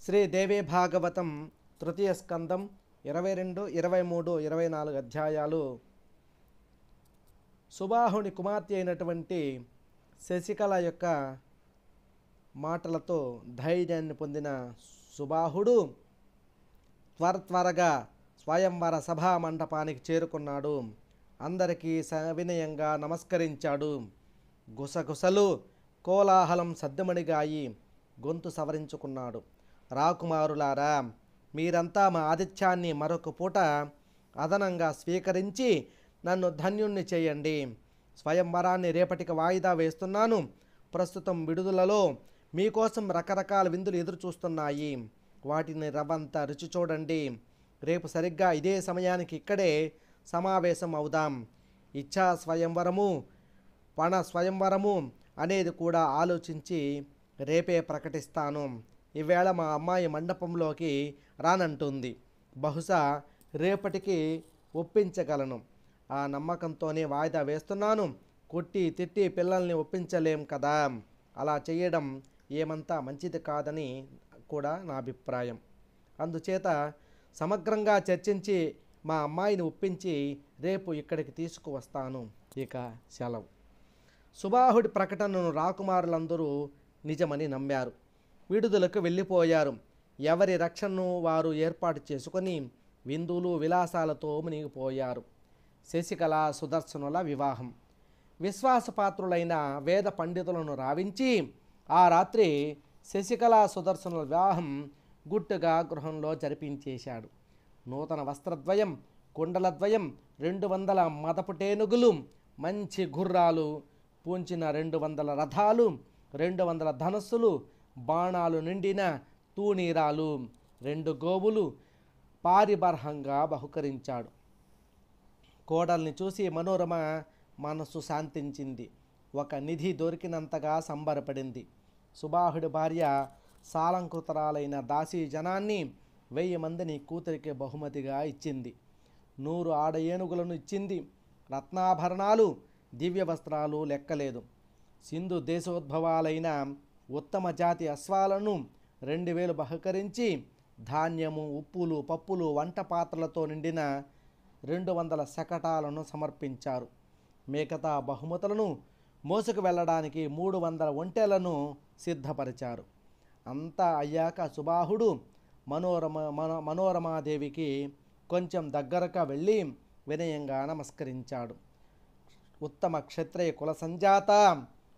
శ్రీదేవి భాగవతం తృతీయ స్కందం 22, 23, 24 అధ్యాయాలు. సుబాహుని కుమార్తె అయినటువంటి శశికళ యొక్క మాటలతో ధైర్యాన్ని పొందిన సుబాహుడు త్వరగా స్వయంవర సభా మండపానికి చేరుకున్నాడు. అందరికీ సవినయంగా నమస్కరించాడు. గుసగుసలు కోలాహలం సద్దుమణిగాయి. గొంతు సవరించుకున్నాడు. రాకుమారులారా, మీరంతా మా ఆతిథ్యాన్ని మరొక పూట అదనంగా స్వీకరించి నన్ను ధన్యుణ్ణి చేయండి. స్వయంవరాన్ని రేపటికి వాయిదా వేస్తున్నాను. ప్రస్తుతం విడుదలలో మీకోసం రకరకాల విందులు ఎదురు చూస్తున్నాయి. వాటిని రవ్వంత రుచి చూడండి. రేపు సరిగ్గా ఇదే సమయానికి ఇక్కడే సమావేశం అవుదాం. ఇచ్ఛా స్వయంవరము, పణ స్వయంవరము అనేది కూడా ఆలోచించి రేపే ప్రకటిస్తాను. ఈవేళ మా అమ్మాయి మండపంలోకి రానంటుంది. బహుశా రేపటికి ఒప్పించగలను. ఆ నమ్మకంతోనే వాయిదా వేస్తున్నాను. కొట్టి తిట్టి పిల్లల్ని ఒప్పించలేం కదా. అలా చేయడం ఏమంతా మంచిది కాదని కూడా నా అభిప్రాయం. అందుచేత సమగ్రంగా చర్చించి మా అమ్మాయిని ఒప్పించి రేపు ఇక్కడికి తీసుకువస్తాను. ఇక సెలవు. సుబాహుడి ప్రకటనను రాకుమారులందరూ నిజమని నమ్మారు. విడుదలకు వెళ్ళిపోయారు. ఎవరి రక్షణను వారు ఏర్పాటు చేసుకొని విందులు విలాసాలతో మునిగిపోయారు. శశికళ సుదర్శనుల వివాహం. విశ్వాసపాత్రులైన వేద పండితులను రావించి ఆ రాత్రి శశికళ సుదర్శనుల వివాహం గుట్టుగా గృహంలో జరిపించేశాడు. నూతన వస్త్రద్వయం, కుండలద్వయం, 200 మదపుటేనుగులు, మంచి గుర్రాలు, పూంచిన 200 రథాలు, 200 ధనస్సులు, బాణాలు నిండిన తూణీరాలు, 2 గోవులు పారిబర్హంగా బహుకరించాడు. కోడల్ని చూసి మనోరమ మనస్సు శాంతించింది. ఒక నిధి దొరికినంతగా సంబరపడింది. సుబాహుడి భార్య సాలంకృతరాలైన దాసీ జనాన్ని 1000 మందిని కూతురికి బహుమతిగా ఇచ్చింది. 100 ఆడ ఏనుగులను ఇచ్చింది. రత్నాభరణాలు, దివ్య వస్త్రాలు లెక్కలేదు. సింధు దేశోద్భవాలైన ఉత్తమ జాతి అశ్వాలను 2000 బహుకరించి ధాన్యము, ఉప్పులు, పప్పులు, వంట పాత్రలతో నిండిన 200 శకటాలను సమర్పించారు. మిగతా బహుమతులను మోసుకు వెళ్ళడానికి 300 ఒంటెలను సిద్ధపరిచారు. అంతా అయ్యాక సుబాహుడు మనోరమాదేవికి కొంచెం దగ్గరగా వెళ్ళి వినయంగా నమస్కరించాడు. ఉత్తమ క్షత్రియ కుల సంజాత,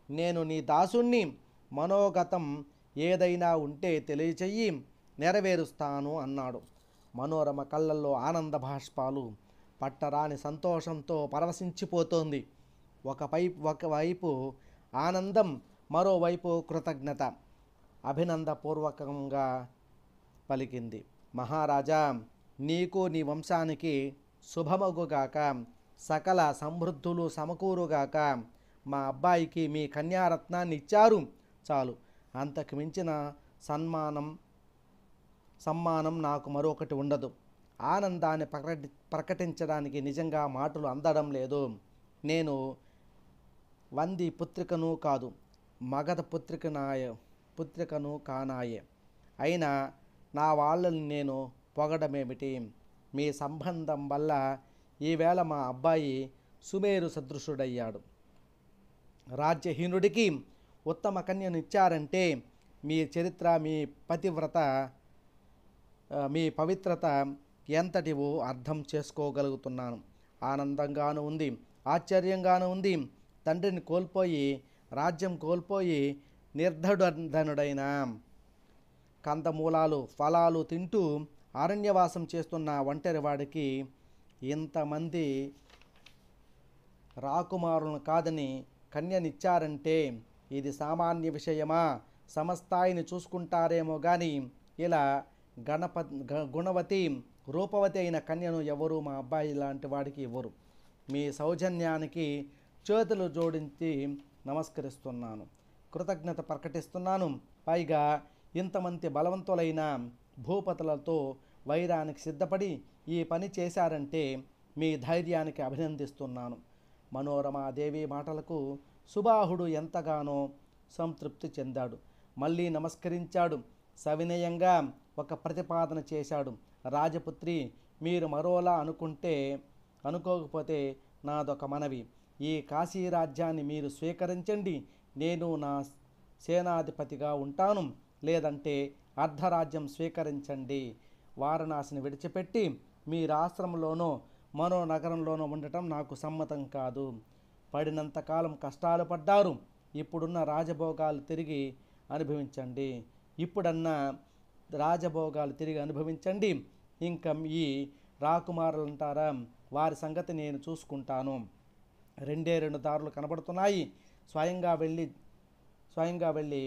నేను నీ దాసుణ్ణి. మనోగతం ఏదైనా ఉంటే తెలియచెయ్యి, నెరవేరుస్తాను అన్నాడు. మనోరమ కళ్ళల్లో ఆనంద భాష్పాలు. పట్టరాని సంతోషంతో పరవశించిపోతోంది. ఒకవైపు ఆనందం, మరోవైపు కృతజ్ఞత. అభినందపూర్వకంగా పలికింది. మహారాజా, నీకు నీ వంశానికి శుభమగుగాక. సకల సమృద్ధులు సమకూరుగాక. మా అబ్బాయికి మీ కన్యారత్నాన్ని ఇచ్చారు చాలు. అంతకు మించిన సమ్మానం నాకు మరొకటి ఉండదు. ఆనందాన్ని ప్రకటించడానికి నిజంగా మాటలు అందడం లేదు. నేను వంది పుత్రికను కాదు, మగధ పుత్రికను కానాయే. అయినా నా వాళ్ళని నేను పొగడమేమిటి? మీ సంబంధం వల్ల ఈవేళ మా అబ్బాయి సుమేరు సదృశుడయ్యాడు. రాజ్యహీనుడికి ఉత్తమ కన్యను ఇచ్చారంటే మీ చరిత్ర, మీ పవిత్రత ఎంతటివో అర్థం చేసుకోగలుగుతున్నాను. ఆనందంగాను ఉంది, ఆశ్చర్యంగాను ఉంది. తండ్రిని కోల్పోయి, రాజ్యం కోల్పోయి నిర్ధనుడైన, కందమూలాలు ఫలాలు తింటూ అరణ్యవాసం చేస్తున్న ఒంటరివాడికి ఇంతమంది రాకుమారులను కాదని కన్యనిచ్చారంటే ఇది సామాన్య విషయమా? సమస్తాయిని చూసుకుంటారేమో కానీ ఇలా గుణవతి, రూపవతి అయిన కన్యను ఎవరు మా అబ్బాయి లాంటి వాడికి ఇవ్వరు. మీ సౌజన్యానికి చేతులు జోడించి నమస్కరిస్తున్నాను, కృతజ్ఞత ప్రకటిస్తున్నాను. పైగా ఇంతమంది బలవంతులైన భూపతులతో వైరానికి సిద్ధపడి ఈ పని చేశారంటే మీ ధైర్యానికి అభినందిస్తున్నాను. మనోరమాదేవి మాటలకు సుబాహుడు ఎంతగానో సంతృప్తి చెందాడు. మళ్ళీ నమస్కరించాడు. సవినయంగా ఒక ప్రతిపాదన చేశాడు. రాజపుత్రి, మీరు మరోలా అనుకోకపోతే నాదొక మనవి. ఈ కాశీ రాజ్యాన్ని మీరు స్వీకరించండి, నేను నా సేనాధిపతిగా ఉంటాను. లేదంటే అర్ధరాజ్యం స్వీకరించండి. వారణాసిని విడిచిపెట్టి మీరు ఆశ్రమంలోనో మరో నగరంలోనో ఉండటం నాకు సమ్మతం కాదు. పడినంతకాలం కష్టాలు పడ్డారు, ఇప్పుడున్న రాజభోగాలు తిరిగి అనుభవించండి. ఇంకా ఈ రాకుమారులు అంటారా, వారి సంగతి నేను చూసుకుంటాను. రెండు దారులు కనబడుతున్నాయి. స్వయంగా వెళ్ళి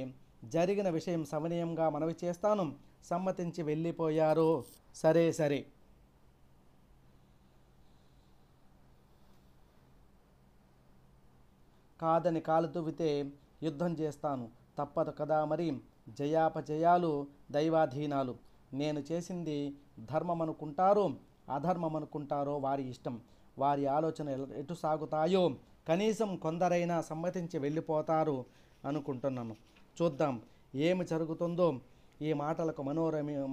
జరిగిన విషయం సవినయంగా మనవి చేస్తాను. సమ్మతించి వెళ్ళిపోయారు. సరే కాదని కాలు దువ్వితే యుద్ధం చేస్తాను, తప్పదు కదా మరి. జయాపజయాలు దైవాధీనాలు. నేను చేసింది ధర్మం అనుకుంటారో అధర్మం అనుకుంటారో వారి ఇష్టం. వారి ఆలోచన ఎటు సాగుతాయో కనీసం కొందరైనా సమ్మతించి వెళ్ళిపోతారు అనుకుంటున్నాను. చూద్దాం ఏమి జరుగుతుందో. ఈ మాటలకు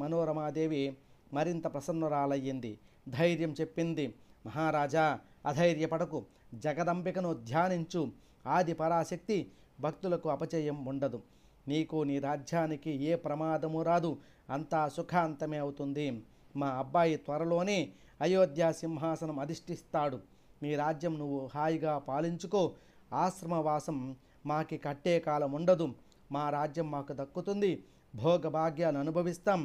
మనోరమాదేవి మరింత ప్రసన్నురాలయ్యింది. ధైర్యం చెప్పింది. మహారాజా, అధైర్యపడకు, జగదంబికను ధ్యానించు. ఆది పరాశక్తి భక్తులకు అపచయం ఉండదు. నీకు నీ రాజ్యానికి ఏ ప్రమాదము రాదు, అంతా సుఖాంతమే అవుతుంది. మా అబ్బాయి త్వరలోనే అయోధ్య సింహాసనం అధిష్ఠిస్తాడు. నీ రాజ్యం నువ్వు హాయిగా పాలించుకో. ఆశ్రమవాసం మాకి కట్టే కాలం ఉండదు. మా రాజ్యం మాకు దక్కుతుంది. భోగభాగ్యాలు అనుభవిస్తాం.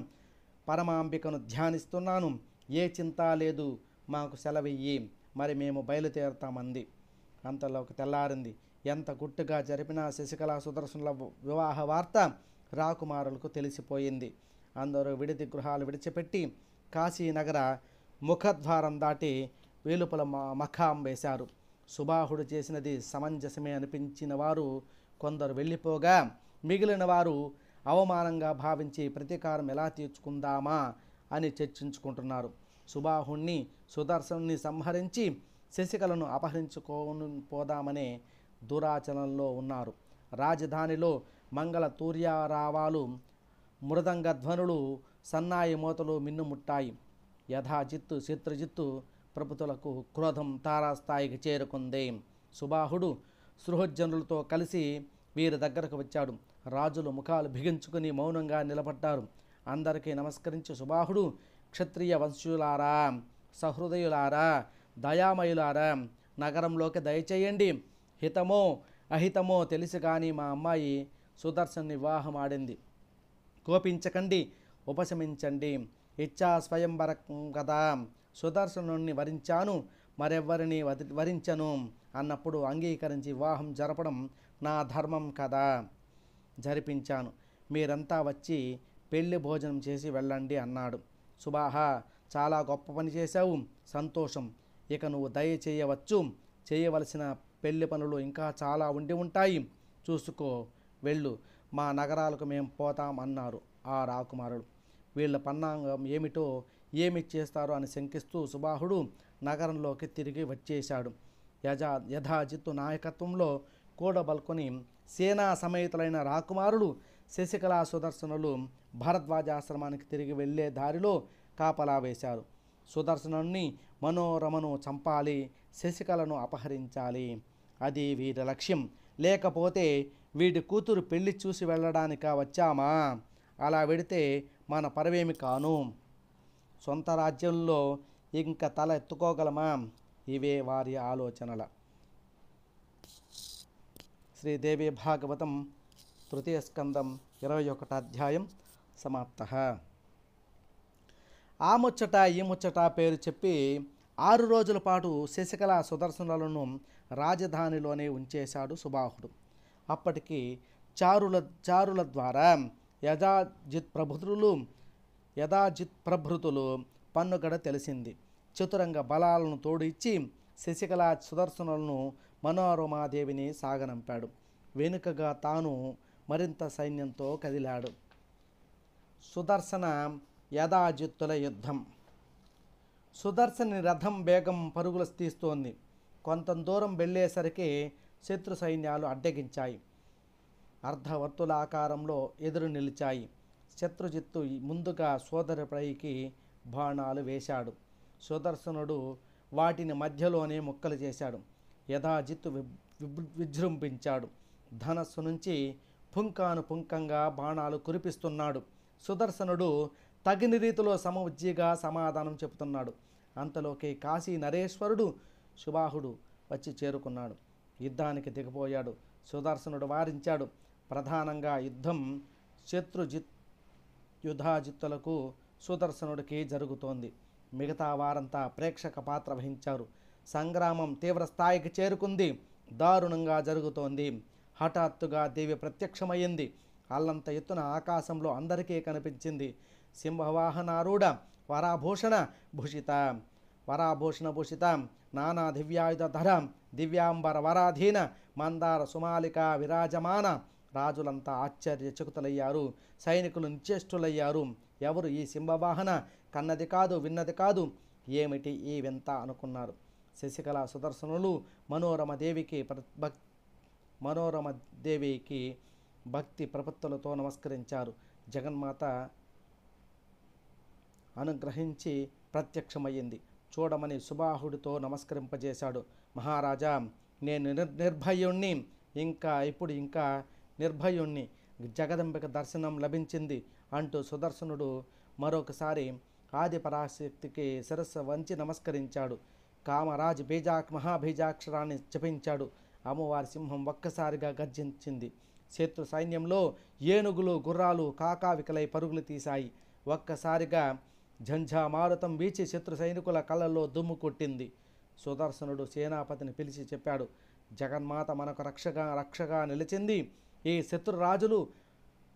పరమాంబికను ధ్యానిస్తున్నాను. ఏ చింత లేదు. మాకు సెలవియ్యి, మరి మేము బయలుదేరుతామంది. అంతలోకి తెల్లారింది. ఎంత గుట్టుగా జరిపినా శశికళ సుదర్శనుల వివాహ వార్త రాకుమారులకు తెలిసిపోయింది. అందరూ విడిది గృహాలు విడిచిపెట్టి కాశీనగర ముఖద్వారం దాటి వెలుపల మఖాం వేశారు. సుబాహుడు చేసినది సమంజసమే అనిపించిన వారు కొందరు వెళ్ళిపోగా, మిగిలిన వారు అవమానంగా భావించి ప్రతీకారం ఎలా తీర్చుకుందామా అని చర్చించుకుంటున్నారు. సుబాహుణ్ణి సుదర్శనుని సంహరించి శశికళను అపహరించుకొని పోదామనే దురాచరణలో ఉన్నారు. రాజధానిలో మంగళ తూర్యారావాలు, మృదంగ ధ్వనులు, సన్నాయి మోతలు మిన్నుముట్టాయి. యథాజిత్తు శత్రుజిత్తు ప్రభుతులకు క్రోధం తారాస్థాయికి చేరుకుంది. సుబాహుడు సృహోజ్జనులతో కలిసి వీరి దగ్గరకు వచ్చాడు. రాజులు ముఖాలు బిగించుకుని మౌనంగా నిలబడ్డారు. అందరికీ నమస్కరించి సుబాహుడు, క్షత్రియ వంశులారా, సహృదయులారా, దయామయులారా, నగరంలోకి దయచేయండి. హితమో అహితమో తెలిసి కానీ మా అమ్మాయి సుదర్శన్ని వివాహం ఆడింది. కోపించకండి, ఉపశమించండి. ఇచ్చా స్వయంవరం కదా, సుదర్శనుణ్ణి వరించాను, మరెవ్వరిని వరించను అన్నప్పుడు అంగీకరించి వివాహం జరపడం నా ధర్మం కదా, జరిపించాను. మీరంతా వచ్చి పెళ్లి భోజనం చేసి వెళ్ళండి అన్నాడు. సుబాహ, చాలా గొప్ప పని చేశావు, సంతోషం. ఇక నువ్వు దయ చేయవచ్చు. చేయవలసిన పెళ్లి పనులు ఇంకా చాలా ఉండి ఉంటాయి, చూసుకో, వెళ్ళు. మా నగరాలకు మేము పోతాం అన్నారు ఆ రాకుమారుడు. వీళ్ళ పన్నాంగం ఏమిటో, ఏమి చేస్తారో అని శంకిస్తూ సుబాహుడు నగరంలోకి తిరిగి వచ్చేశాడు. యథాజిత్తు నాయకత్వంలో కూడబల్కొని సేనా సమేతులైన రాకుమారులు శశికళా సుదర్శనులు భరద్వాజాశ్రమానికి తిరిగి వెళ్ళే దారిలో కాపలా వేశారు. సుదర్శనుని మనోరమను చంపాలి, శశికళను అపహరించాలి. అది వీరి లక్ష్యం. లేకపోతే వీడి కూతురు పెళ్లి చూసి వెళ్ళడానిక వచ్చామా? అలా వెడితే మన పరవేమి కాను. సొంత రాజ్యంలో ఇంక తల ఎత్తుకోగలమా? ఇవే వారి ఆలోచనల. శ్రీదేవి భాగవతం తృతీయ స్కందం 21వ అధ్యాయం సమాప్తః. ఆ ముచ్చట ఈ ముచ్చట పేరు చెప్పి 6 రోజుల పాటు శశికళ సుదర్శనులను రాజధానిలోనే ఉంచేశాడు సుబాహుడు. అప్పటికి చారుల ద్వారా యథాజిత్ ప్రభృతులు పన్నుగడ తెలిసింది. చతురంగ బలాలను తోడు ఇచ్చి శశికళ సుదర్శనులను మనోరమాదేవిని సాగనంపాడు. వెనుకగా తాను మరింత సైన్యంతో కదిలాడు. సుదర్శన యథాజిత్తుల యుద్ధం. సుదర్శని రథం వేగం పరుగులు తీస్తోంది. కొంత దూరం వెళ్ళేసరికి శత్రు సైన్యాలు అడ్డగించాయి. అర్ధవర్తులాకారంలో ఎదురు నిలిచాయి. శత్రుజిత్తు ముందుగా సోదరుపైకి బాణాలు వేశాడు. సుదర్శనుడు వాటిని మధ్యలోనే ముక్కలు చేశాడు. యథాజిత్తు విజృంభించాడు. ధనస్సు నుంచి పుంకాను పుంకంగా బాణాలు కురిపిస్తున్నాడు. సుదర్శనుడు తగిన రీతిలో సమవుజ్జిగా సమాధానం చెబుతున్నాడు. అంతలోకి కాశీ నరేశ్వరుడు సుబాహుడు వచ్చి చేరుకున్నాడు. యుద్ధానికి దిగబోయాడు. సుదర్శనుడు వారించాడు. ప్రధానంగా యుద్ధం యుధాజిత్తులకు సుదర్శనుడికి జరుగుతోంది. మిగతా వారంతా ప్రేక్షక పాత్ర వహించారు. సంగ్రామం తీవ్ర స్థాయికి చేరుకుంది. దారుణంగా జరుగుతోంది. హఠాత్తుగా దేవి ప్రత్యక్షమయ్యింది. అల్లంత ఎత్తున ఆకాశంలో అందరికీ కనిపించింది. సింహవాహనారూఢ వరాభూషణ భూషిత నానా దివ్యాయుధర దివ్యాంబర వరాధీన మందార సుమాలిక విరాజమాన. రాజులంతా ఆశ్చర్యచకితులయ్యారు. సైనికులు నిశ్చేష్టులయ్యారు. ఎవరు ఈ సింహవాహన? కన్నది కాదు, విన్నది కాదు, ఏమిటి ఈ వింత అనుకున్నారు. శశికళ సుదర్శనులు మనోరమ దేవికి భక్తి ప్రపత్తులతో నమస్కరించారు. జగన్మాత అనుగ్రహించి ప్రత్యక్షమయ్యింది. చూడమని సుబాహుడితో నమస్కరింపజేశాడు. మహారాజా, నేను నిర్భయుణ్ణి, ఇంకా నిర్భయుణ్ణి, జగదంబిక దర్శనం లభించింది అంటూ సుదర్శనుడు మరొకసారి ఆదిపరాశక్తికి శిరస్సు వంచి నమస్కరించాడు. కామరాజ్ మహాబీజాక్షరాన్ని జపించాడు. అమ్మవారి సింహం ఒక్కసారిగా గర్జించింది. శత్రు సైన్యంలో ఏనుగులు గుర్రాలు కాకావికలై పరుగులు తీశాయి. ఒక్కసారిగా ఝంఝామారుతం వీచి శత్రు సైనికుల కళ్ళల్లో దుమ్ము కొట్టింది. సుదర్శనుడు సేనాపతిని పిలిచి చెప్పాడు, జగన్మాత మనకు రక్షగా నిలిచింది. ఈ శత్రురాజులు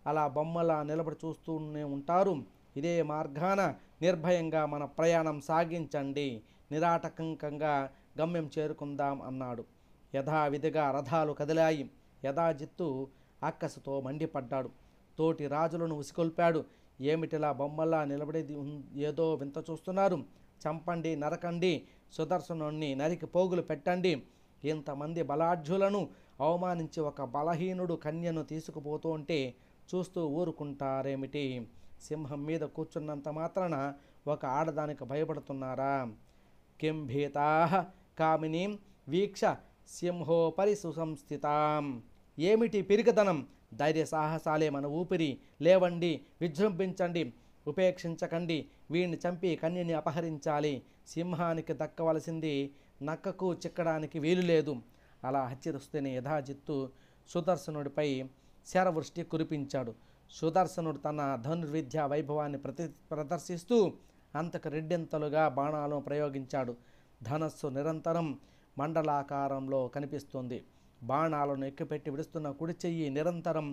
అలా బొమ్మలా నిలబడి చూస్తూనే ఉంటారు. ఇదే మార్గాన నిర్భయంగా మన ప్రయాణం సాగించండి. నిరాటంకంగా గమ్యం చేరుకుందాం అన్నాడు. యథావిధిగా రథాలు కదిలాయి. యథాజిత్తు అక్కసుతో మండిపడ్డాడు. తోటి రాజులను ఉసికొల్పాడు. ఏమిటిలా బొమ్మల్లా నిలబడేది? ఏదో వింత చూస్తున్నారు. చంపండి, నరకండి, సుదర్శనుణ్ణి నరికి పోగులు పెట్టండి. ఇంతమంది బలాఢ్యులను అవమానించి ఒక బలహీనుడు కన్యను తీసుకుపోతుంటే చూస్తూ ఊరుకుంటారేమిటి? సింహం మీద కూర్చున్నంత మాత్రాన ఒక ఆడదానికి భయపడుతున్నారా? కిం భీతాః కామినీం వీక్ష సింహోపరి సుసంస్థితాం. ఏమిటి పిరిగదనం? ధైర్య సాహసాలే మన ఊపిరి. లేవండి, విజృంభించండి, ఉపేక్షించకండి. వీడిని చంపి కన్యని అపహరించాలి. సింహానికి దక్కవలసింది నక్కకు చిక్కడానికి వీలు లేదు. అలా హెచ్చరిస్తూనే యథాజిత్తు సుదర్శనుడిపై శరవృష్టి కురిపించాడు. సుదర్శనుడు తన ధనుర్విద్యా వైభవాన్ని ప్రదర్శిస్తూ అంతకు రెడ్డింతలుగా బాణాలను ప్రయోగించాడు. ధనస్సు నిరంతరం మండలాకారంలో కనిపిస్తుంది. బాణాలను ఎక్కుపెట్టి విడుస్తున్న కుడి చెయ్యి నిరంతరం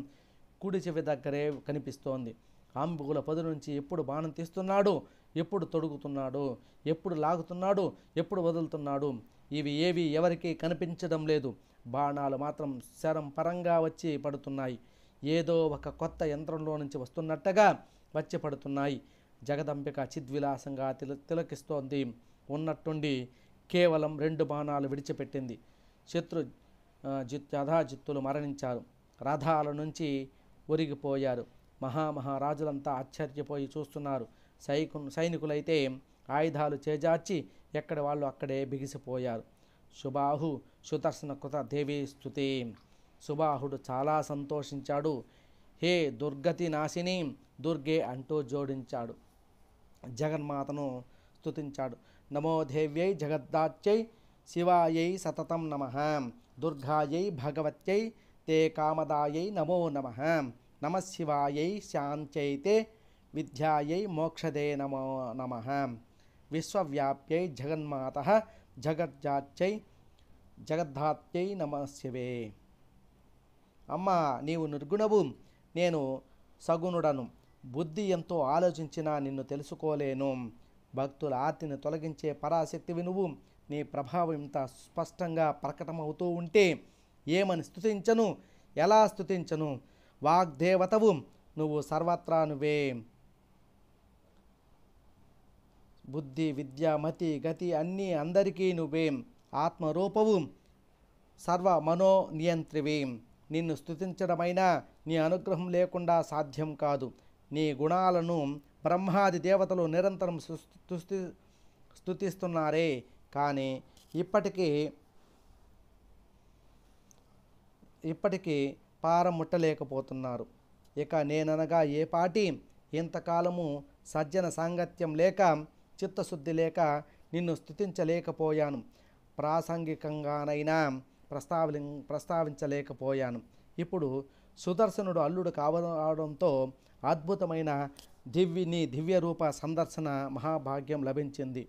కుడి చెవి దగ్గరే కనిపిస్తోంది. అంబుగుల పొది నుంచి ఎప్పుడు బాణం తీస్తున్నాడు, ఎప్పుడు తొడుగుతున్నాడు, ఎప్పుడు లాగుతున్నాడు, ఎప్పుడు వదులుతున్నాడు, ఇవి ఏవి ఎవరికీ కనిపించడం లేదు. బాణాలు మాత్రం శరం పరంగా వచ్చి పడుతున్నాయి. ఏదో ఒక కొత్త యంత్రంలో నుంచి వస్తున్నట్టుగా వచ్చి పడుతున్నాయి. జగదంబిక చిద్విలాసంగా తిలకిస్తోంది. ఉన్నట్టుండి కేవలం 2 బాణాలు విడిచిపెట్టింది. యథాజిత్తులు మరణించారు. రథాల నుంచి ఒరిగిపోయారు. మహారాజులంతా ఆశ్చర్యపోయి చూస్తున్నారు. సైనికులైతే ఆయుధాలు చేజార్చి ఎక్కడ వాళ్ళు అక్కడే బిగిసిపోయారు. సుబాహు సుదర్శన కృత దేవీ స్తుతి. సుబాహుడు చాలా సంతోషించాడు. హే దుర్గతి నాశిని దుర్గే అంటూ జోడించాడు. జగన్మాతను స్తుతించాడు. నమో దేవ్యై జగద్దాత్యై శివాయై సతతం నమః. దుర్గాయై భగవత్యై తే కామదాయై నమో నమః. నమశివాయై శాంత్యైతే విద్యాయై మోక్షదే నమో నమః. విశ్వవ్యాప్యై జగన్మాతః జగద్ధాత్యై నమశివే. అమ్మా, నీవు నిర్గుణవు, నేను సగుణుడను. బుద్ధి ఎంతో ఆలోచించినా నిన్ను తెలుసుకోలేను. భక్తుల ఆర్తిని తొలగించే పరాశక్తివి నువ్వు. నీ ప్రభావం ఇంత స్పష్టంగా ప్రకటమవుతూ ఉంటే ఏమని స్తుతించను, ఎలా స్తుతించను? వాగ్దేవతవు నువ్వు, సర్వత్రా నువ్వే. బుద్ధి విద్య మతి గతి అన్నీ అందరికీ నువ్వే. ఆత్మరూపవు, సర్వ మనోనియంత్రివి. నిన్ను స్తుతించడమైనా నీ అనుగ్రహం లేకుండా సాధ్యం కాదు. నీ గుణాలను బ్రహ్మాది దేవతలు నిరంతరం స్తుతిస్తున్నారే, కానీ ఇప్పటికీ పారముట్టలేకపోతున్నారు. ఇక నేననగా ఏ పాటి ఇంతకాలము సజ్జన సాంగత్యం లేక చిత్తశుద్ధి లేక నిన్ను స్తుతించలేకపోయాను, ప్రాసంగికంగానైనా ప్రస్తావించలేకపోయాను. ఇప్పుడు సుదర్శనుడు అల్లుడు కావడంతో అద్భుతమైన నీ దివ్య రూప సందర్శన మహాభాగ్యం లభించింది.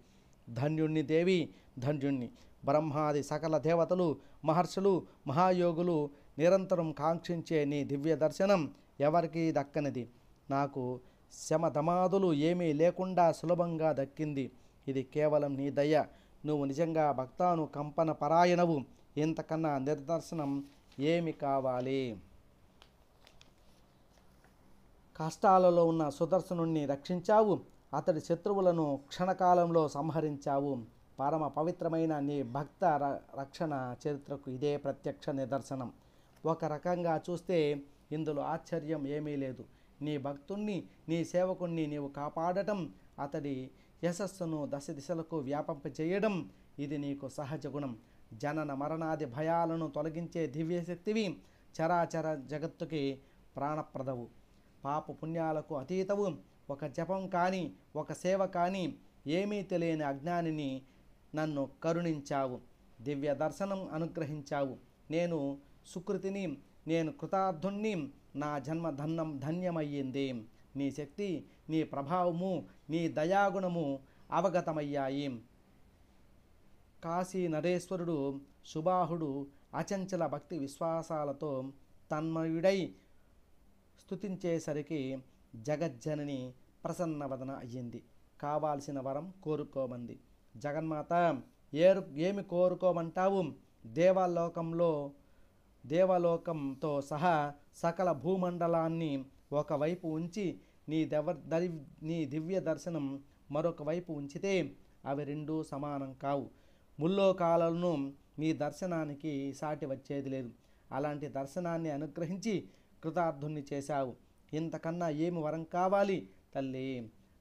ధన్యుణ్ణి దేవి, ధన్యుణ్ణి. బ్రహ్మాది సకల దేవతలు, మహర్షులు, మహాయోగులు నిరంతరం కాంక్షించే నీ దివ్య దర్శనం ఎవరికీ దక్కనిది. నాకు శమధమాదులు ఏమీ లేకుండా సులభంగా దక్కింది. ఇది కేవలం నీ దయ. నువ్వు నిజంగా భక్తాను కంపన పరాయణవు. ఇంతకన్నా నిదర్శనం ఏమి కావాలి? కష్టాలలో ఉన్న సుదర్శనుణ్ణి రక్షించావు. అతడి శత్రువులను క్షణకాలంలో సంహరించావు. పరమ పవిత్రమైన నీ భక్త రక్షణ చరిత్రకు ఇదే ప్రత్యక్ష నిదర్శనం. ఒక రకంగా చూస్తే ఇందులో ఆశ్చర్యం ఏమీ లేదు. నీ భక్తుణ్ణి, నీ సేవకుణ్ణి నీవు కాపాడటం, అతడి యశస్సును దశ దిశలకు వ్యాపింపచేయడం ఇది నీకు సహజ గుణం. జనన మరణాది భయాలను తొలగించే దివ్యశక్తివి. చరాచర జగత్తుకి ప్రాణప్రదవు. పాప పుణ్యాలకు అతీతవు. ఒక జపం కానీ, ఒక సేవ కానీ ఏమీ తెలియని అజ్ఞానిని నన్ను కరుణించావు. దివ్య దర్శనం అనుగ్రహించావు. నేను సుకృతిని, నేను కృతార్థుణ్ణి. నా జన్మ ధన్యమయ్యింది. నీ శక్తి, నీ ప్రభావము, నీ దయాగుణము అవగతమయ్యాయి. కాశీ నరేశ్వరుడు సుబాహుడు అచంచల భక్తి విశ్వాసాలతో తన్మయుడై స్తుతించేసరికి జగజ్జనని ప్రసన్నవదన అయ్యింది. కావాల్సిన వరం కోరుకోమంది. జగన్మాత, ఏమి కోరుకోమంటావు? దేవలోకంతో సహా సకల భూమండలాన్ని ఒకవైపు ఉంచి నీ దివ్య దర్శనం మరొక వైపు ఉంచితే అవి రెండూ సమానం కావు. ముల్లోకాలను నీ దర్శనానికి సాటి వచ్చేది లేదు. అలాంటి దర్శనాన్ని అనుగ్రహించి కృతార్థుణ్ణి చేశావు. ఇంతకన్నా ఏమి వరం కావాలి తల్లి?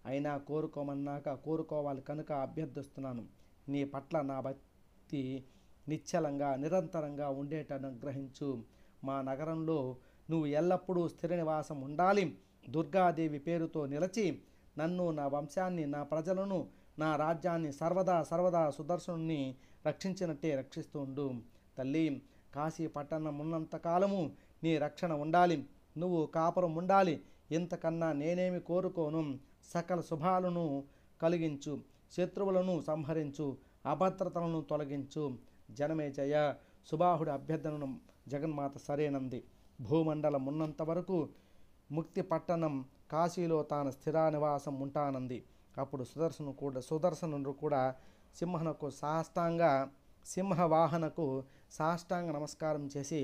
అయినా కోరుకోమన్నాక కోరుకోవాలి కనుక అభ్యర్థిస్తున్నాను. నీ పట్ల నా భక్తి నిశ్చలంగా నిరంతరంగా ఉండేట అనుగ్రహించు. మా నగరంలో నువ్వు ఎల్లప్పుడూ స్థిర నివాసం ఉండాలి. దుర్గాదేవి పేరుతో నిలచి నన్ను, నా వంశాన్ని, నా ప్రజలను, నా రాజ్యాన్ని సర్వదా సుదర్శనుని రక్షించినట్టే రక్షిస్తూ ఉండు తల్లి. కాశీ పట్టణం ఉన్నంతకాలము నీ రక్షణ ఉండాలి. నువ్వు కాపురం ఉండాలి. ఇంతకన్నా నేనేమి కోరుకోను. సకల శుభాలను కలిగించు, శత్రువులను సంహరించు, అభద్రతలను తొలగించు. జనమేజయ, సుబాహుడి అభ్యర్థనను జగన్మాత సరేనంది. భూమండలం ఉన్నంత వరకు ముక్తి పట్టణం కాశీలో తాను స్థిర నివాసం ఉంటానంది. అప్పుడు సుదర్శనుడు కూడా సింహవాహనకు సాష్టాంగ నమస్కారం చేసి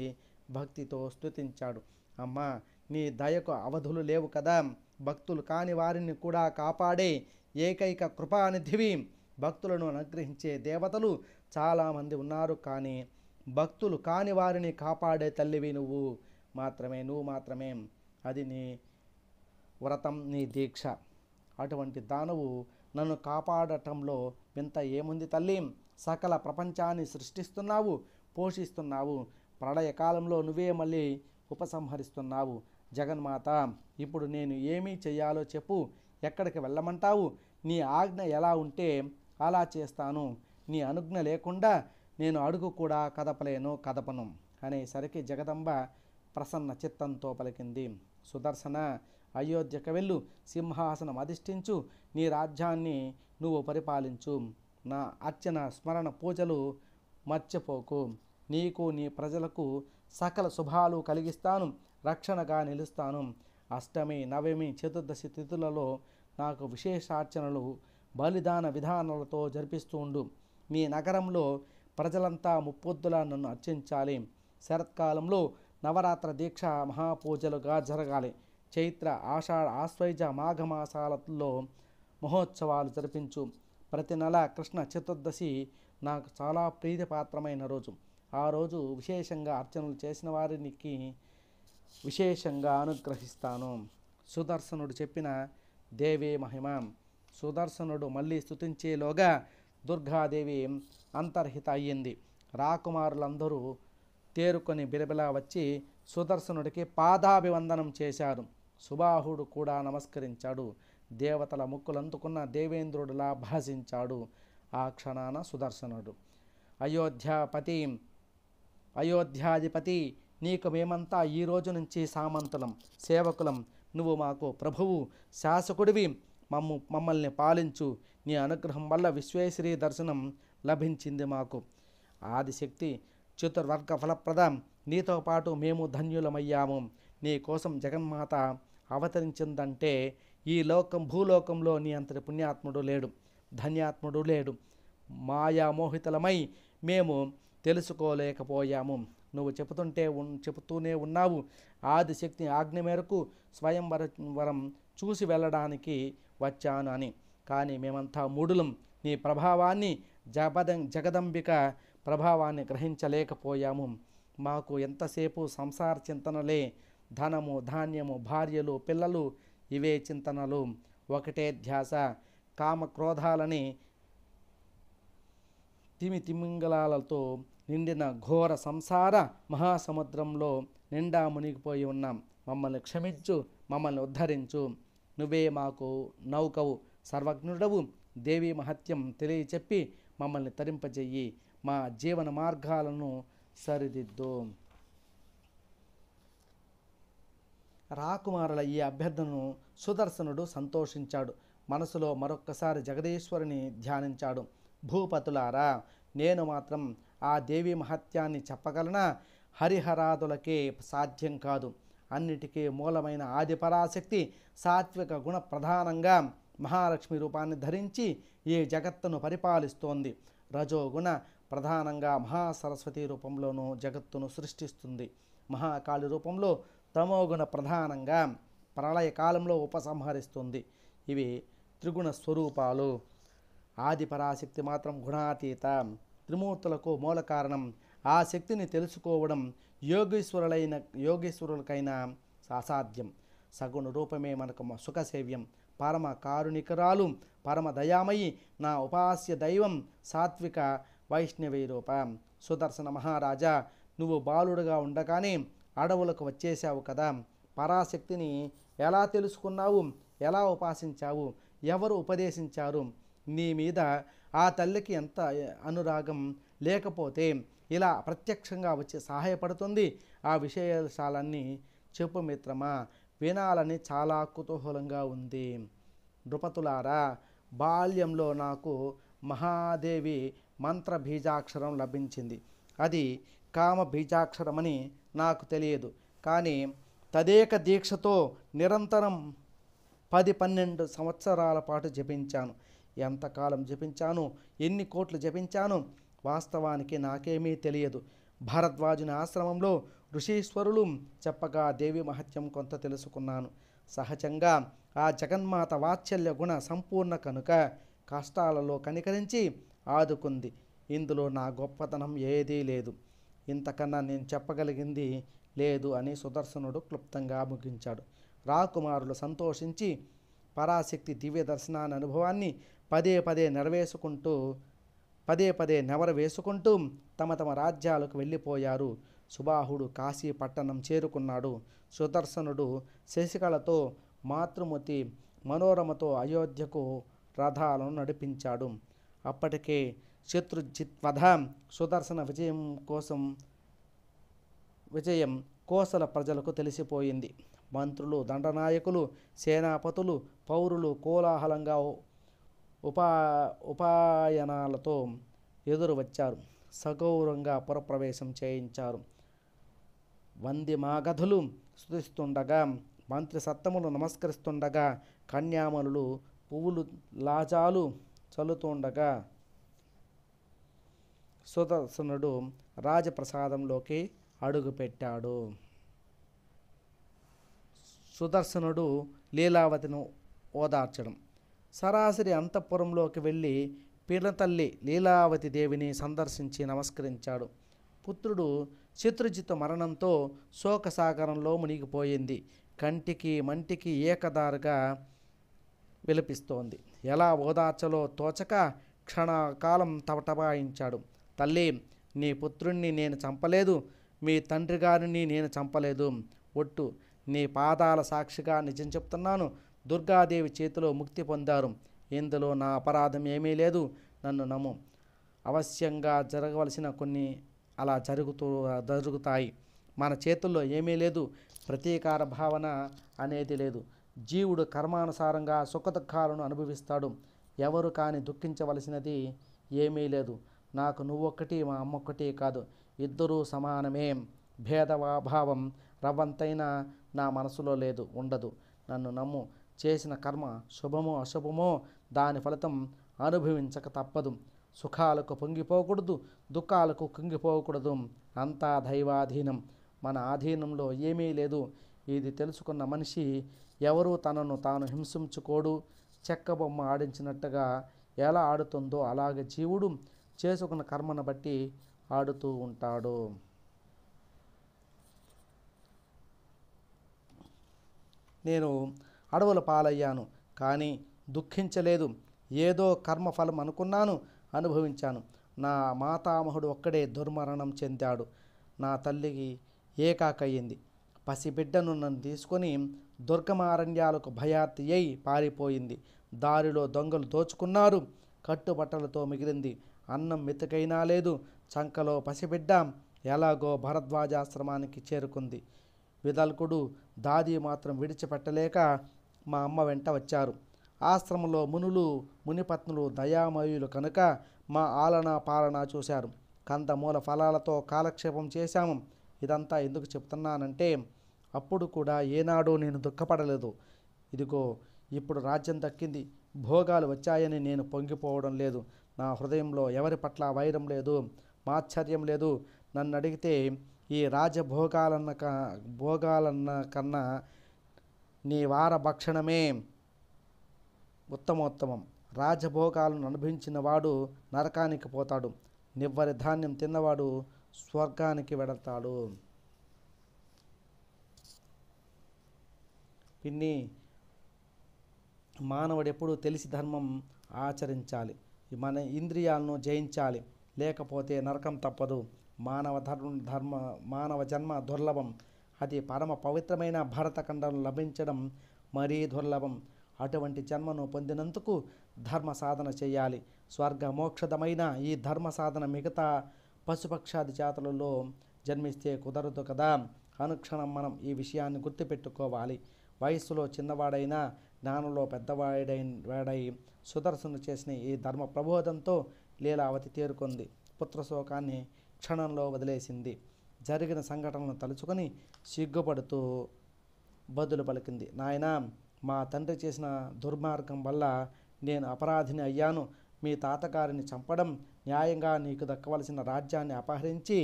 భక్తితో స్తుతించాడు. అమ్మా, నీ దయకు అవధులు లేవు కదా. భక్తులు కాని వారిని కూడా కాపాడే ఏకైక కృపానిధివి. భక్తులను అనుగ్రహించే దేవతలు చాలామంది ఉన్నారు, కానీ భక్తులు కాని వారిని కాపాడే తల్లివి నువ్వు మాత్రమే. అది నీ వ్రతం, నీ దీక్ష. అటువంటి దానవు నన్ను కాపాడటంలో వింత ఏముంది తల్లి? సకల ప్రపంచాన్ని సృష్టిస్తున్నావు, పోషిస్తున్నావు. ప్రళయకాలంలో నువ్వే మళ్ళీ ఉపసంహరిస్తున్నావు. జగన్మాత, ఇప్పుడు నేను ఏమీ చెయ్యాలో చెప్పు. ఎక్కడికి వెళ్ళమంటావు? నీ ఆజ్ఞ ఎలా ఉంటే అలా చేస్తాను. నీ అనుజ్ఞ లేకుండా నేను అడుగు కూడా కదపను అనేసరికి జగదంబ ప్రసన్న చిత్తంతో పలికింది. సుదర్శన, అయోధ్యకు వెళ్ళు. సింహాసనం అధిష్ఠించు. నీ రాజ్యాన్ని నువ్వు పరిపాలించు. నా అర్చన, స్మరణ, పూజలు మర్చిపోకు. నీకు, నీ ప్రజలకు సకల శుభాలు కలిగిస్తాను. రక్షణగా నిలుస్తాను. అష్టమి, నవమి, చతుర్దశి తిథులలో నాకు విశేషార్చనలు, బలిదాన విధానాలతో జరిపిస్తూ ఉండు. నీ నగరంలో ప్రజలంతా ముప్పొద్దులా నన్ను అర్చించాలి. శరత్కాలంలో నవరాత్ర దీక్ష మహాపూజలుగా జరగాలి. చైత్ర, ఆషాఢ, ఆశ్వయుజ, మాఘమాసాలలో మహోత్సవాలు జరిపించు. ప్రతి నెల కృష్ణ చతుర్దశి నాకు చాలా ప్రీతిపాత్రమైన రోజు. ఆ రోజు విశేషంగా అర్చనలు చేసిన వారికి విశేషంగా అనుగ్రహిస్తాను. సుదర్శనుడు చెప్పిన దేవే మహిమ. సుదర్శనుడు మళ్ళీ స్తుతించేలోగా దుర్గాదేవి అంతర్హిత అయ్యింది. రాకుమారులందరూ తేరుకొని బిలబిలా వచ్చి సుదర్శనుడికి పాదాభివందనం చేశారు. సుబాహుడు కూడా నమస్కరించాడు. దేవతల ముక్కులందుకున్న దేవేంద్రుడిలా భాషించాడు. ఆ క్షణాన సుదర్శనుడు, అయోధ్యాధిపతి, నీకు మేమంతా ఈ రోజు నుంచి సామంతులం, సేవకులం. నువ్వు మాకు ప్రభువు, శాసకుడివి. మమ్మల్ని పాలించు. నీ అనుగ్రహం వల్ల విశ్వేశ్వరీ దర్శనం లభించింది మాకు. ఆదిశక్తి చతుర్వర్గ ఫలప్రద, నీతో పాటు మేము ధన్యులమయ్యాము. నీ కోసం జగన్మాత అవతరించిందంటే ఈ భూలోకంలో నీ అంతటి పుణ్యాత్ముడు లేడు, ధన్యాత్ముడు లేడు. మాయామోహితులమై మేము తెలుసుకోలేకపోయాము. నువ్వు చెబుతూనే ఉన్నావు. ఆదిశక్తి ఆజ్ఞ మేరకు స్వయంవరం చూసి వెళ్ళడానికి వచ్చాను అని. కానీ మేమంతా మూఢులం. నీ ప్రభావాన్ని, జగదంబిక ప్రభావాన్ని గ్రహించలేకపోయాము. మాకు ఎంతసేపు సంసార చింతనలే, ధనము, ధాన్యము, భార్యలు, పిల్లలు, ఇవే చింతనలు, ఒకటే ధ్యాస. కామక్రోధాలని తిమింగళాలతో నిండిన ఘోర సంసార మహాసముద్రంలో నిండా మునిగిపోయి ఉన్నాం. మమ్మల్ని క్షమించు, మమ్మల్ని ఉద్ధరించు. నువ్వే మాకు నౌకవు, సర్వజ్ఞుడవు. దేవి మహత్యం తెలియచెప్పి మమ్మల్ని తరింపజెయ్యి. మా జీవన మార్గాలను సరిదిద్దు. రాకుమారుల ఈ అభ్యర్థనను సుదర్శనుడు సంతోషించాడు. మనసులో మరొక్కసారి జగదీశ్వరుని ధ్యానించాడు. భూపతులారా, నేను మాత్రం ఆ దేవి మహత్యాన్ని చెప్పగలనా? హరిహరాదులకే సాధ్యం కాదు. అన్నిటికీ మూలమైన ఆదిపరాశక్తి సాత్విక గుణ ప్రధానంగా మహాలక్ష్మి రూపాన్ని ధరించి ఈ జగత్తును పరిపాలిస్తోంది. రజోగుణ ప్రధానంగా మహాసరస్వతి రూపంలోనూ జగత్తును సృష్టిస్తుంది. మహాకాళి రూపంలో తమోగుణ ప్రధానంగా ప్రళయకాలంలో ఉపసంహరిస్తుంది. ఇవి త్రిగుణ స్వరూపాలు. ఆదిపరాశక్తి మాత్రం గుణాతీత, త్రిమూర్తులకు మూల కారణం. ఆ శక్తిని తెలుసుకోవడం యోగీశ్వరులకైనా అసాధ్యం. సగుణ రూపమే మనకు సుఖసేవ్యం. పరమ కారుణికరాలు, పరమ దయామయి, నా ఉపాస్య దైవం, సాత్విక వైష్ణవి రూప. సుదర్శన మహారాజా, నువ్వు బాలుడుగా ఉండగానే అడవులకు వచ్చేశావు కదా. పరాశక్తిని ఎలా తెలుసుకున్నావు? ఎలా ఉపాసించావు? ఎవరు ఉపదేశించారు? నీ మీద ఆ తల్లికి ఎంత అనురాగం లేకపోతే ఇలా ప్రత్యక్షంగా వచ్చి సహాయపడుతుంది? ఆ విశేషాలన్నీ చెప్పు మిత్రమా, వినాలని చాలా కుతూహలంగా ఉంది. నృపతులారా, బాల్యంలో నాకు మహాదేవి మంత్ర బీజాక్షరం లభించింది. అది కామ బీజాక్షరమని నాకు తెలియదు. కానీ తదేక దీక్షతో నిరంతరం 10-12 సంవత్సరాల పాటు జపించాను. ఎంతకాలం జపించాను, ఎన్ని కోట్లు జపించాను, వాస్తవానికి నాకేమీ తెలియదు. భరద్వాజుని ఆశ్రమంలో ఋషీశ్వరులు చెప్పగా దేవి మహత్యం కొంత తెలుసుకున్నాను. సహజంగా ఆ జగన్మాత వాత్సల్య గుణ సంపూర్ణ కనుక కష్టాలలో కనికరించి ఆదుకుంది. ఇందులో నా గొప్పతనం ఏదీ లేదు. ఇంతకన్నా నేను చెప్పగలిగింది లేదు అని సుదర్శనుడు క్లుప్తంగా ముగించాడు. రాకుమారులు సంతోషించి పరాశక్తి దివ్య దర్శనాన్ని అనుభవాన్ని పదే పదే నెవర వేసుకుంటూ తమ రాజ్యాలకు వెళ్ళిపోయారు. సుబాహుడు కాశీ పట్టణం చేరుకున్నాడు. సుదర్శనుడు శశికళతో, మాతృమతి మనోరమతో అయోధ్యకు రథాలను నడిపించాడు. అప్పటికే శత్రుజిత్వధ, సుదర్శన విజయం కోసల ప్రజలకు తెలిసిపోయింది. మంత్రులు, దండనాయకులు, సేనాపతులు, పౌరులు కోలాహలంగా ఉపాయనాలతో ఎదురు వచ్చారు. సగౌరవంగా పురప్రవేశం చేయించారు. వంది మాగధులు స్తుతిస్తుండగా, మంత్రి సత్తములు నమస్కరిస్తుండగా, కన్యామనులు పువ్వులు లాజాలు చల్లుతుండగా సుదర్శనుడు రాజప్రసాదంలోకి అడుగుపెట్టాడు. సుదర్శనుడు లీలావతిని ఓదార్చడం. సరాసరి అంతఃపురంలోకి వెళ్ళి పినతల్లి లీలావతి దేవిని సందర్శించి నమస్కరించాడు. పుత్రుడు శత్రుజిత్ మరణంతో శోకసాగరంలో మునిగిపోయింది. కంటికి మంటికి ఏకదారుగా విలపిస్తోంది. ఎలా ఓదార్చలో తోచక క్షణకాలం తటపటాయించాడు. తల్లి, నీ పుత్రుణ్ణి నేను చంపలేదు, మీ తండ్రి గారిని నేను చంపలేదు. ఒట్టు, నీ పాదాల సాక్షిగా నిజం చెప్తున్నాను. దుర్గాదేవి చేతిలో ముక్తి పొందారు. ఇందులో నా అపరాధం ఏమీ లేదు. నన్ను నమ్ము. అవశ్యంగా జరగవలసిన కొన్ని అలా జరుగుతాయి. మన చేతుల్లో ఏమీ లేదు. ప్రతీకార భావన అనేది లేదు. జీవుడు కర్మానుసారంగా సుఖదుఖాలను అనుభవిస్తాడు. ఎవరు కానీ దుఃఖించవలసినది ఏమీ లేదు. నాకు నువ్వొక్కటి, మా అమ్మొక్కటి కాదు, ఇద్దరూ సమానమే. భేదభావం రవ్వంతైనా నా మనసులో లేదు, ఉండదు. నన్ను నమ్ము. చేసిన కర్మ శుభమో అశుభమో దాని ఫలితం అనుభవించక తప్పదు. సుఖాలకు పొంగిపోకూడదు, దుఃఖాలకు కుంగిపోకూడదు. అంతా దైవాధీనం. మన ఆధీనంలో ఏమీ లేదు. ఇది తెలుసుకున్న మనిషి ఎవరూ తనను తాను హింసించుకోడు. చెక్క బొమ్మ ఆడించినట్టుగా ఎలా ఆడుతుందో అలాగే జీవుడు చేసుకున్న కర్మను బట్టి ఆడుతూ ఉంటాడు. నేను అడవుల పాలయ్యాను, కానీ దుఃఖించలేదు. ఏదో కర్మఫలం అనుకున్నాను, అనుభవించాను. నా మాతామహుడు ఒక్కడే దుర్మరణం చెందాడు. నా తల్లికి ఏకాకయ్యింది. పసిబిడ్డను నన్ను తీసుకొని దుర్గమారణ్యాలకు భయార్తి అయి పారిపోయింది. దారిలో దొంగలు దోచుకున్నారు. కట్టుబట్టలతో మిగిలింది. అన్నం మెతుకైనా లేదు. చంకలో పసిబిడ్డ ఎలాగో భరద్వాజాశ్రమానికి చేరుకుంది. విదల్కుడు దాది మాత్రం విడిచిపెట్టలేక మా అమ్మ వెంట వచ్చారు. ఆశ్రమంలో మునులు మునిపత్నులు దయామయులు కనుక మా ఆలనా పాలనా చూశారు. కందమూల ఫలాలతో కాలక్షేపం చేశాము. ఇదంతా ఎందుకు చెప్తున్నానంటే, అప్పుడు కూడా ఏనాడో నేను దుఃఖపడలేదు. ఇదిగో ఇప్పుడు రాజ్యం దక్కింది, భోగాలు వచ్చాయని నేను పొంగిపోవడం లేదు. నా హృదయంలో ఎవరి పట్ల వైరం లేదు, మాత్సర్యం లేదు. నన్ను అడిగితే ఈ భోగాలన్న కన్నా నీ వార భక్షణమే ఉత్తమోత్తమం. రాజభోగాలను అనుభవించిన వాడు నరకానికి పోతాడు. నివ్వరి ధాన్యం తిన్నవాడు స్వర్గానికి వెడతాడు. పిన్ని, మానవుడు ఎప్పుడూ తెలిసి ధర్మం ఆచరించాలి. మన ఇంద్రియాలను జయించాలి, లేకపోతే నరకం తప్పదు. మానవ జన్మ దుర్లభం. అది పరమ పవిత్రమైన భరతఖండం లభించడం మరీ దుర్లభం. అటువంటి జన్మను పొందినందుకు ధర్మ సాధన చేయాలి. స్వర్గ మోక్షదమైన ఈ ధర్మ సాధన మిగతా పశుపక్షాది జాతులలో జన్మిస్తే కుదరదు కదా. అనుక్షణం మనం ఈ విషయాన్ని గుర్తుపెట్టుకోవాలి. వయస్సులో చిన్నవాడైనా జ్ఞానంలో పెద్దవాడై సుదర్శను చేసిన ఈ ధర్మ ప్రబోధంతో లీలావతి తేరుకుంది. పుత్రశోకాన్ని క్షణంలో వదిలేసింది. జరిగిన సంఘటనను తలుచుకొని సిగ్గుపడుతూ బదులు పలికింది. నాయనా, మా తండ్రి చేసిన దుర్మార్గం వల్ల నేను అపరాధిని అయ్యాను. మీ తాతగారిని చంపడం, న్యాయంగా నీకు దక్కవలసిన రాజ్యాన్ని అపహరించి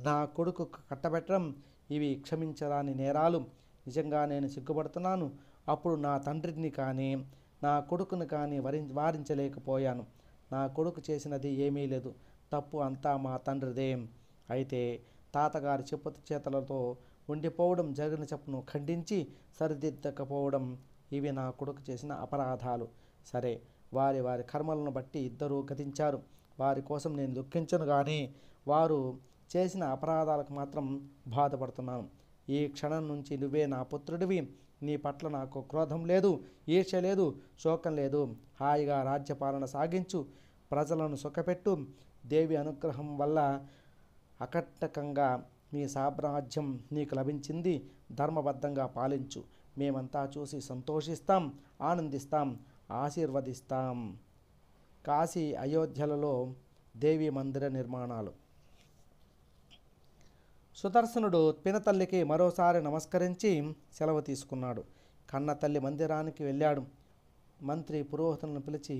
నా కొడుకు కట్టబెట్టడం ఇవి క్షమించరాని నేరాలు. నిజంగా నేను సిగ్గుపడుతున్నాను. అప్పుడు నా తండ్రిని కానీ నా కొడుకుని కానీ వారించలేకపోయాను. నా కొడుకు చేసినది ఏమీ లేదు. తప్పు అంతా మా తండ్రిదే. అయితే తాతగారి చెప్పు చేతలతో ఉండిపోవడం, జరిగిన చెప్పును ఖండించి సరిదిద్దకపోవడం ఇవి నా కొడుకు చేసిన అపరాధాలు. సరే, వారి వారి కర్మలను బట్టి ఇద్దరూ గతించారు. వారి కోసం నేను దుఃఖించను, కానీ వారు చేసిన అపరాధాలకు మాత్రం బాధపడుతున్నాను. ఈ క్షణం నుంచి నువ్వే నా పుత్రుడివి. నీ పట్ల నాకు క్రోధం లేదు, ఈర్ష్య లేదు, శోకం లేదు. హాయిగా రాజ్యపాలన సాగించు, ప్రజలను సుఖపెట్టు. దేవి అనుగ్రహం వల్ల అకట్టకంగా మీ సామ్రాజ్యం నీకు లభించింది. ధర్మబద్ధంగా పాలించు. మేమంతా చూసి సంతోషిస్తాం, ఆనందిస్తాం, ఆశీర్వదిస్తాం. కాశీ, అయోధ్యలలో దేవి మందిర నిర్మాణాలు. సుదర్శనుడు పినతల్లికి మరోసారి నమస్కరించి సెలవు తీసుకున్నాడు. కన్నతల్లి మందిరానికి వెళ్ళాడు. మంత్రి పురోహితులను పిలిచి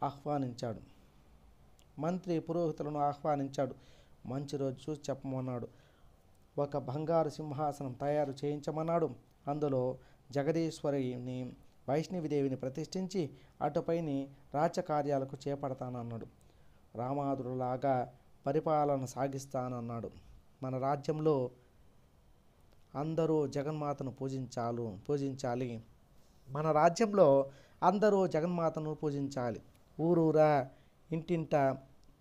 ఆహ్వానించాడు. మంచి రోజు చూసి చెప్పమన్నాడు. ఒక బంగారు సింహాసనం తయారు చేయించమన్నాడు. అందులో జగదీశ్వరిని, వైష్ణవిదేవిని ప్రతిష్ఠించి అటుపైని రాజ్యకార్యాలకు చేపడతానన్నాడు. రామాదులాగా పరిపాలన సాగిస్తానన్నాడు. మన రాజ్యంలో అందరూ జగన్మాతను పూజించాలి. మన రాజ్యంలో అందరూ జగన్మాతను పూజించాలి. ఊరూరా ఇంటింట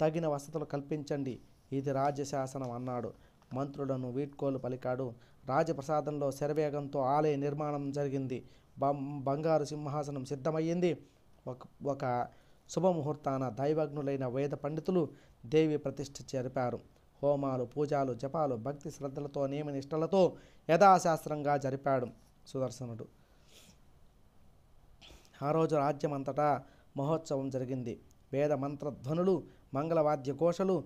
తగిన వసతులు కల్పించండి. ఇది రాజ్యశాసనం అన్నాడు. మంత్రులను వీడ్కోలు పలికాడు. రాజప్రసాదంలో శరవేగంతో ఆలయ నిర్మాణం జరిగింది. బంగారు సింహాసనం సిద్ధమయ్యింది. ఒక శుభముహూర్తాన దైవజ్ఞులైన వేద పండితులు దేవి ప్రతిష్ఠ జరిపారు. హోమాలు, పూజలు, జపాలు భక్తి శ్రద్ధలతో నియమనిష్టలతో యథాశాస్త్రంగా జరిపాడు సుదర్శనుడు. ఆ రోజు రాజ్యమంతటా మహోత్సవం జరిగింది. వేద మంత్రధ్వనులు, మంగళవాద్య ఘోషలు,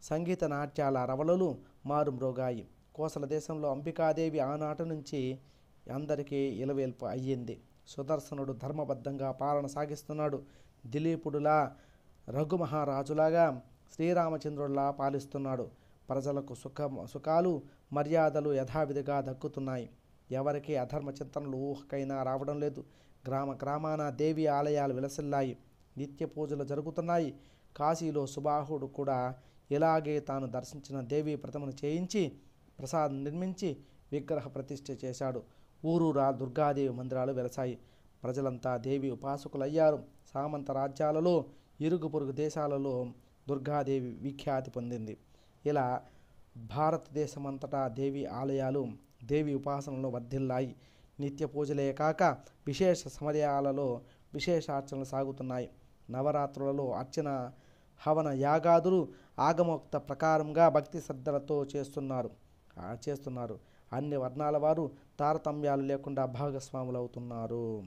సంగీత నాట్యాల రవళలు మారుమ్రోగాయి. కోసల దేశంలో అంబికాదేవి ఆనాటి నుంచి అందరికీ ఇలవేల్పు అయ్యింది. సుదర్శనుడు ధర్మబద్ధంగా పాలన సాగిస్తున్నాడు. దిలీపుడులా, రఘుమహారాజులాగా, శ్రీరామచంద్రుడిలా పాలిస్తున్నాడు. ప్రజలకు సుఖాలు, మర్యాదలు యథావిధిగా దక్కుతున్నాయి. ఎవరికి అధర్మ చింతనలు ఊహకైనా రావడం లేదు. గ్రామాన దేవి ఆలయాలు విలసిల్లాయి. నిత్య పూజలు జరుగుతున్నాయి. కాశీలో సుబాహుడు కూడా ఇలాగే తాను దర్శించిన దేవీ ప్రతిమను చేయించి ప్రసాదం నిర్మించి విగ్రహ ప్రతిష్ఠ చేశాడు. ఊరూరా దుర్గాదేవి మందిరాలు వెలసాయి. ప్రజలంతా దేవి ఉపాసకులయ్యారు. సామంత రాజ్యాలలో, ఇరుగు పొరుగు దేశాలలో దుర్గాదేవి విఖ్యాతి పొందింది. ఇలా భారతదేశమంతటా దేవి ఆలయాలు దేవి ఉపాసనలో వర్ధిల్లాయి. నిత్య పూజలే కాక విశేష సమయాలలో విశేషార్చనలు సాగుతున్నాయి. నవరాత్రులలో అర్చన, హవన, యాగాదులు ఆగమోక్త ప్రకారంగా భక్తి శ్రద్ధలతో చేస్తున్నారు. అన్ని వర్ణాల వారు తారతమ్యాలు లేకుండా భాగస్వాములు అవుతున్నారు.